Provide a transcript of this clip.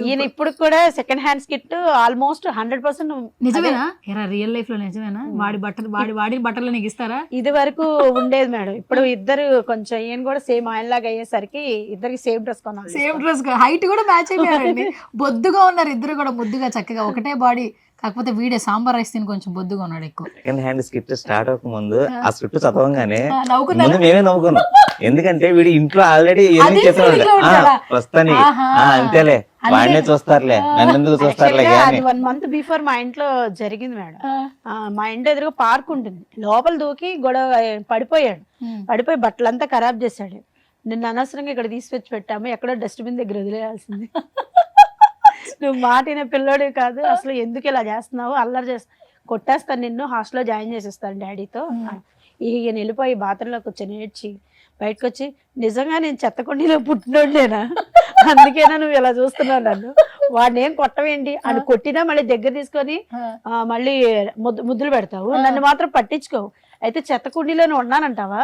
ఈయన ఇప్పుడు కూడా సెకండ్ హ్యాండ్స్ కిట్ ఆల్మోస్ట్ 100%. నిజమేనా రియల్ లైఫ్ లో నిజమేనా? వాడి బట్టలు నీకు ఇస్తారా? ఇది వరకు ఉండేది మేడం. ఇప్పుడు ఇద్దరు కొంచెం ఈయన కూడా సేమ్ ఆయన లాగా అయ్యేసరికి ఇద్దరికి సేమ్ డ్రెస్ కొనాలి. సేమ్ డ్రెస్ హైట్ కూడా మ్యాచ్ అయిపోయారండి. బొద్దుగా ఉన్నారు ఇద్దరు కూడా, ముద్దుగా చక్కగా ఒకటే బాడీ. కాకపోతే వీడే సాంబార్ రైస్ తిని కొంచెం బొద్దుగా ఉన్నాడు ఎక్కువ. సెకండ్ హ్యాండ్ స్క్రిప్ట్ స్టార్ట్ అవ్వక ముందు ఆ స్క్రిప్ట్ చదవంగానే నవ్వుకున్నారా? ముందు మేమే నవ్వుకున్నాం. ఎందుకంటే వీడు ఇంట్లో ఆల్రెడీ ఎన్ని చెప్పాడు ప్రస్తుతానికి అంతేలే వాడినే చూస్తారులే నన్ను ఎందుకు చూస్తారులే. అది 1 month బిఫోర్ మా ఇంట్లో జరిగింది మేడం. మా ఇంటి ఎదురుగా పార్క్ ఉంటుంది, లోపల దూకి గొడవ పడిపోయాడు. పడిపోయి బట్టలంతా ఖరాబ్ చేశాడు. నిన్ను అనవసరంగా ఇక్కడ తీసుకొచ్చి పెట్టాము, ఎక్కడో డస్ట్బిన్ దగ్గర వదిలేయాల్సింది. నువ్వు మాటిన పిల్లోడు కాదు, అసలు ఎందుకు ఇలా చేస్తున్నావు, అల్లరి చేస్తా, కొట్టేస్తాను నిన్ను, హాస్టల్లో జాయిన్ చేసేస్తాను డాడీతో. ఈయన వెళ్ళిపోయి బాత్రూంలో కూర్చొని ఏడ్చి బయటకు వచ్చి, నిజంగా నేను చెత్తకుండీలో పుట్టినోడ్లేనా, అందుకేనా నువ్వు ఇలా చూస్తున్నావు నన్ను, వాడిని ఏం కొట్టవేంటి అని కొట్టినా మళ్ళీ దగ్గర తీసుకొని మళ్ళీ ముద్దులు పెడతావు, నన్ను మాత్రం పట్టించుకోవు, అయితే చెత్తకుండీలోనే ఉన్నానంటావా